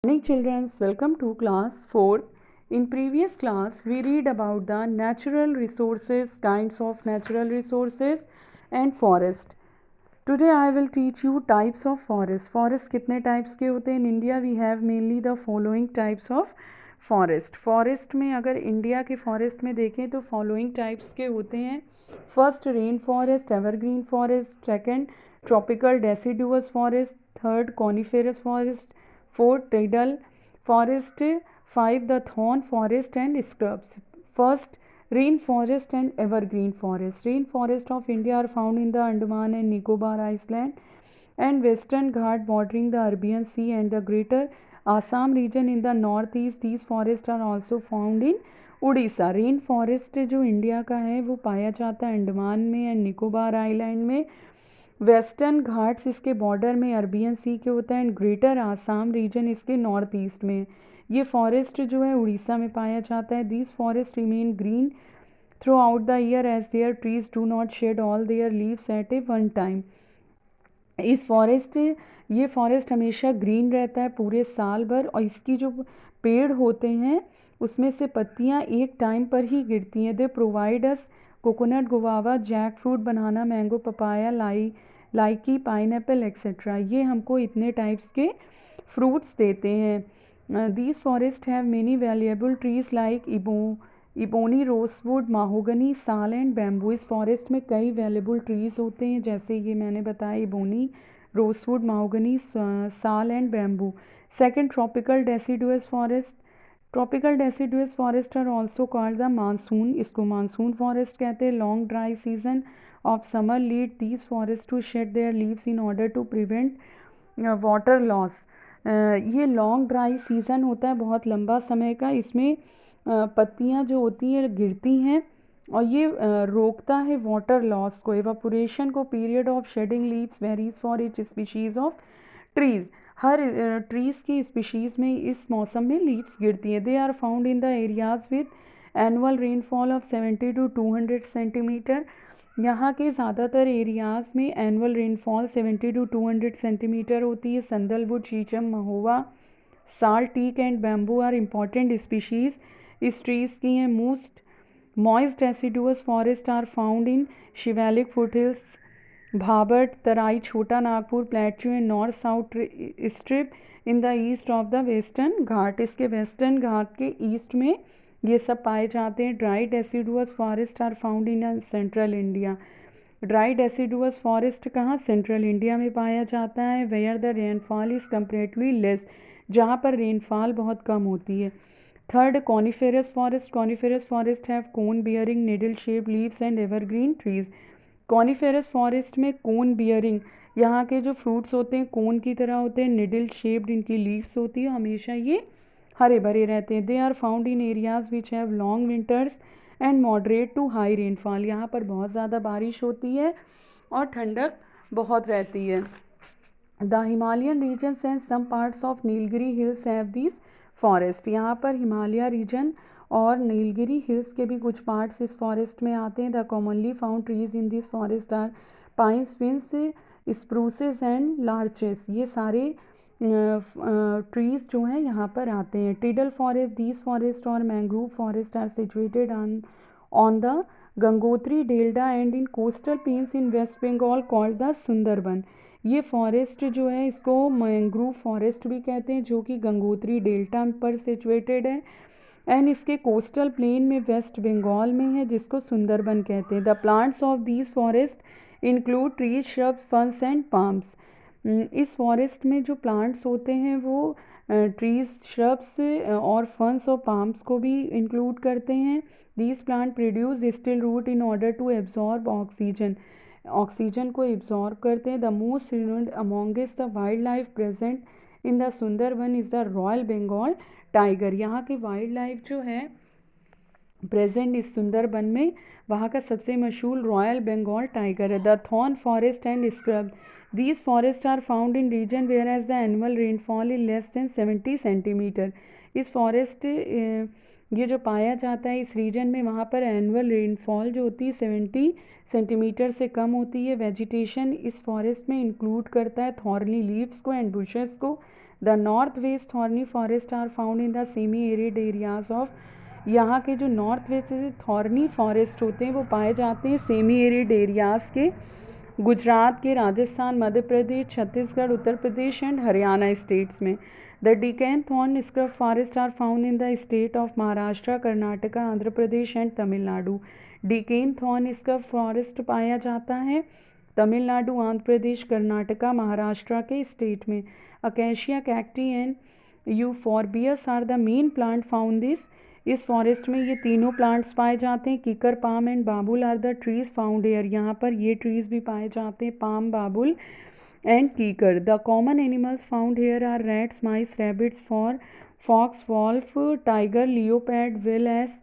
Morning children, welcome to class 4th. In previous class we read about the natural resources, kinds of natural resources and forest. Today I will teach you types of forest. Forest कितने types के होते हैं? In India we have mainly the following types of forest. Forest में अगर India के forest में देखें तो following types के होते हैं. First rain forest, evergreen forest. Second tropical deciduous forest. Third coniferous forest. Fourth tidal forest. Five the thorn forest and scrubs. First rainforest and evergreen forest. Rainforest of India are found in the Andaman and Nicobar Island and Western Ghat bordering the Arabian Sea and the greater Assam region in the northeast. These forests are also found in Orissa. Rain forest जो India का है वो पाया जाता है अंडमान में and Nicobar island में. Western Ghats इसके बॉर्डर में अरबियन सी के होता है एंड ग्रेटर आसाम रीजन इसके नॉर्थ ईस्ट में. ये फॉरेस्ट जो है उड़ीसा में पाया जाता है. These forest remain green throughout the year as their trees do not shed all their leaves at a one time. ये फॉरेस्ट हमेशा ग्रीन रहता है पूरे साल भर और इसकी जो पेड़ होते हैं उसमें से पत्तियां एक टाइम पर ही गिरती हैं. They provide us coconut, guava, jackfruit, banana, mango, papaya, lychee, pineapple etcetera. ये हमको इतने टाइप्स के फ्रूट्स देते हैं. These forest have many valuable trees like ebony, rosewood, mahogany, sal and bamboo. इस फॉरेस्ट में कई वैल्यूएबल ट्रीज होते हैं जैसे ये मैंने बताया ebony, rosewood, mahogany, sal and bamboo. Second tropical deciduous forest. Tropical deciduous forest are also called the monsoon. इसको मानसून फॉरेस्ट कहते हैं. Long dry season of summer lead these forest to shed their leaves in order to prevent water loss. ये long dry season होता है बहुत लंबा समय का. इसमें पत्तियां जो होती हैं गिरती हैं और ये रोकता है वाटर लॉस को, एवापोरेशन को. Period of shedding leaves varies for each species of trees. हर ट्रीज़ की स्पीशीज़ में इस मौसम में लीव्स गिरती हैं. They are found in the areas with annual rainfall of 70 to 200 centimetre. यहाँ के ज़्यादातर एरियाज़ में एनुअल रेनफॉल 70 to 200 सेंटीमीटर होती है. संदलवुड, shisham, mahua, sal, teak and bamboo are important species इस ट्रीज़ की हैं. Most moist deciduous forest are found in Shivalik foothills, Bhabar, Terai, Chota Nagpur plateau and north south strip in the east of the western घाट. इसके western घाट के east में ये सब पाए जाते हैं. Dry deciduous forest are found in central India. Dry deciduous forest कहाँ? सेंट्रल इंडिया में पाया जाता है. Where the rainfall is comparatively less, जहाँ पर रेनफॉल बहुत कम होती है. Third coniferous forest. Coniferous forest have cone bearing needle shape leaves and evergreen trees. Coniferous forest में कोन बियरिंग, यहाँ के जो फ्रूट्स होते हैं कोन की तरह होते हैं. निडल शेप्ड इनकी लीव्स होती है. हमेशा ये हरे भरे रहते हैं. They are found in areas which have long winters and moderate to high rainfall. यहाँ पर बहुत ज़्यादा बारिश होती है और ठंडक बहुत रहती है. The Himalayan regions and some parts of Nilgiri hills have this forest. यहाँ पर हिमालय रीजन और नीलगिरी हिल्स के भी कुछ पार्ट्स इस फॉरेस्ट में आते हैं. The commonly found trees in this forest are pines, firs, spruces and larches. ये सारे ट्रीज़ जो हैं यहाँ पर आते हैं. Tidal forest. दीज फॉरेस्ट और mangrove forest are situated on the Gangotri delta and in coastal plains in West Bengal called the Sundarban. ये फॉरेस्ट जो है इसको मैंग्रोव फॉरेस्ट भी कहते हैं जो कि गंगोत्री डेल्टा पर सिचुएटेड है एंड इसके कोस्टल प्लेन में वेस्ट बंगाल में है जिसको सुंदरबन कहते हैं. The plants of these forest include trees, shrubs, ferns and palms. इस फॉरेस्ट में जो प्लांट्स होते हैं वो ट्रीज, श्रब्स और फर्न्स और पाम्स को भी इंक्लूड करते हैं. These plant produce still root in order to absorb oxygen. Oxygen को एब्जॉर्ब करते हैं. The most renowned अमॉन्गेस्ट the wildlife present in the Sundarban is the royal Bengal tiger. यहाँ की वाइल्ड लाइफ जो है प्रेजेंट इस सुंदरबन में वहाँ का सबसे मशहूर रॉयल बंगाल टाइगर है. The thorn forest and scrub. These forests are found in region whereas the annual rainfall is less than 70 centimetre. इस फॉरेस्ट ये जो पाया जाता है इस रीजन में वहाँ पर एनुअल रेनफॉल जो होती है 70 सेंटीमीटर से कम होती है. वेजिटेशन इस फॉरेस्ट में इंक्लूड करता है थॉर्नी लीव्स को एंड बुशेस को. The north west thorny forest are found in the semi arid areas of, यहाँ के जो नॉर्थ वेस्ट से थॉर्नी फॉरेस्ट होते हैं वो पाए जाते हैं सेमी एरिड एरियाज़ के गुजरात के, राजस्थान, मध्य प्रदेश, छत्तीसगढ़, उत्तर प्रदेश एंड हरियाणा स्टेट्स में। The Deccan thorn scrub forest are found in the state of Maharashtra, Karnataka, Andhra Pradesh and Tamil Nadu. Deccan thorn scrub forest पाया जाता है तमिलनाडु, आंध्र प्रदेश, कर्नाटका, महाराष्ट्र के स्टेट में। Acacia, cacti and euphorbias are the main plant found इस forest में ये तीनों प्लांट्स पाए जाते हैं। Kikar, palm and babul are the trees found here, यहाँ पर ये ट्रीज भी पाए जाते हैं, palm, babul and kikar. The common animals found here are rats, mice, rabbits, fox, wolf, tiger, leopard, wild ass,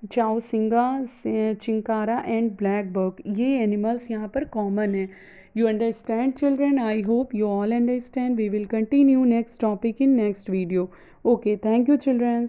chousingha, chinkara and black buck, ये एनिमल्स यहाँ पर कॉमन है। You understand children? I hope you all understand. We will continue next topic in next video. Okay, thank you children.